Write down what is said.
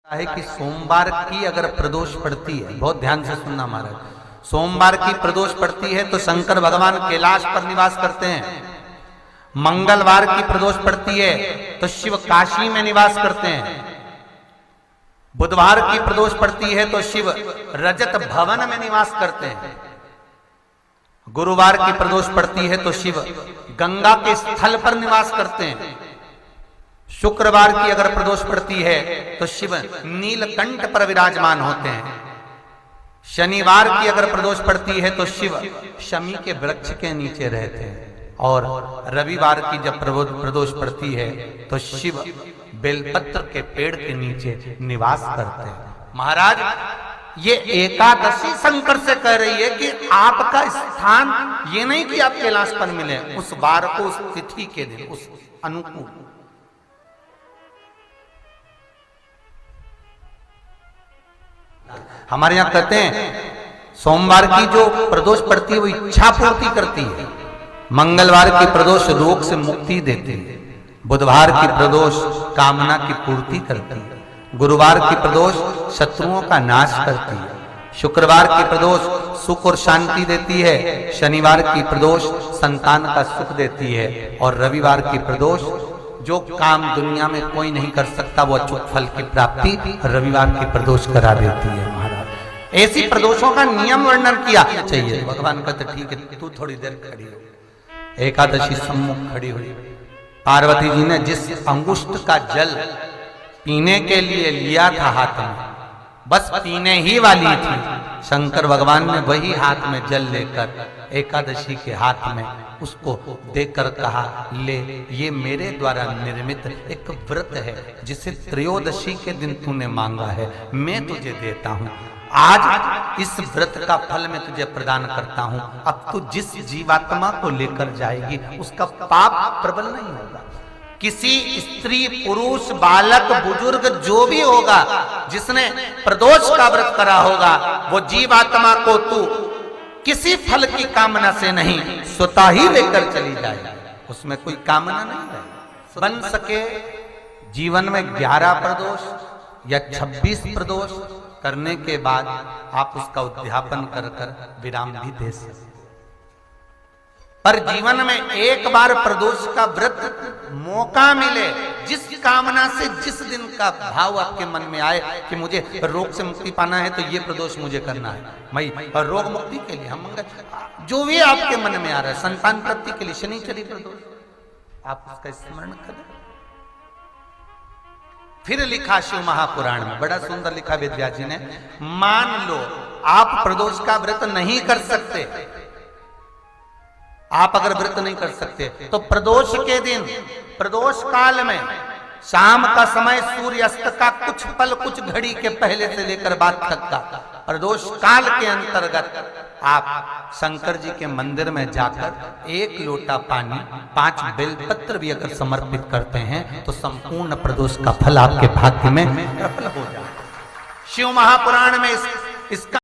है कि सोमवार की अगर प्रदोष पड़ती है, बहुत ध्यान से सुनना महाराज, सोमवार की प्रदोष पड़ती है तो शंकर भगवान कैलाश पर निवास करते हैं। मंगलवार की प्रदोष पड़ती है तो शिव काशी में निवास करते हैं। बुधवार की प्रदोष पड़ती है तो शिव रजत भवन में निवास करते हैं। गुरुवार की प्रदोष पड़ती है तो शिव गंगा के स्थल पर निवास करते हैं। शुक्रवार की अगर प्रदोष पड़ती है तो शिव नीलकंठ पर विराजमान होते हैं। शनिवार की अगर प्रदोष पड़ती है तो शिव शमी के वृक्ष के नीचे रहते हैं। और रविवार की जब प्रदोष पड़ती है तो शिव बेलपत्र के पेड़ के नीचे निवास करते हैं। महाराज ये एकादशी शंकर से कह रही है कि आपका स्थान ये नहीं कि आप कैलाश पर मिले, उस वार को, उस तिथि के दिन, उस अनुकूल। हमारे यहां कहते हैं सोमवार की जो प्रदोष पड़ती है वो इच्छा पूर्ति करती है। मंगलवार की प्रदोष रोग से मुक्ति देती है। बुधवार की प्रदोष कामना की पूर्ति करती है। गुरुवार की प्रदोष शत्रुओं का नाश करती है। शुक्रवार की प्रदोष सुख और शांति देती है। शनिवार की प्रदोष संतान का सुख देती है। और रविवार की प्रदोष जो काम दुनिया में कोई नहीं कर सकता वो अचूक फल की प्राप्ति रविवार की प्रदोष करा देती है। महाराज ऐसी प्रदोषों का नियम वर्णन किया चाहिए। भगवान कहते ठीक है तू थोड़ी देर खड़ी हो। एकादशी सम्मुख खड़ी हुई। पार्वती जी ने जिस अंगुष्ठ का जल पीने के लिए लिया था हाथ में, बस पीने ही वाली थी, शंकर भगवान ने वही हाथ में जल लेकर एकादशी के हाथ में उसको देकर कहा ले, ये मेरे द्वारा निर्मित एक व्रत है जिसे त्रयोदशी के दिन तूने मांगा है, मैं तुझे देता हूं। आज इस व्रत का फल मैं तुझे प्रदान करता हूं। अब तू जिस जीवात्मा को लेकर जाएगी उसका पाप प्रबल नहीं होगा। किसी स्त्री, पुरुष, बालक, बुजुर्ग जो भी होगा जिसने प्रदोष का व्रत करा होगा वो जीवात्मा को तू किसी फल की कामना से नहीं स्वतः ही लेकर चली जाए। उसमें कोई कामना नहीं है। बन सके जीवन में 11 प्रदोष या 26 प्रदोष करने के बाद आप उसका उद्यापन कर कर विराम भी दे सकते। पर जीवन में एक बार प्रदोष का व्रत मौका मिले, जिस कामना से जिस दिन का भाव आपके मन में आए कि मुझे रोग से मुक्ति पाना है तो ये प्रदोष मुझे करना है, मैं रोग मुक्ति के लिए, हम जो भी आपके मन में आ रहा है, संतान प्राप्ति के लिए शनिचरी प्रदोष, आप उसका स्मरण करें। फिर लिखा शिव महापुराण में, बड़ा सुंदर लिखा वेदव्यास जी ने, मान लो आप प्रदोष का व्रत नहीं कर सकते, आप अगर व्रत नहीं कर सकते तो प्रदोष के दिन, प्रदोष काल में शाम का समय सूर्यास्त का कुछ पल, कुछ घड़ी के पहले से लेकर बाद तक का प्रदोष काल के अंतर्गत आप शंकर जी के मंदिर में जाकर 1 लोटा पानी, 5 बेलपत्र भी अगर समर्पित करते हैं तो संपूर्ण प्रदोष का फल आपके भाग्य में प्रबल हो जाए। शिव महापुराण में इसका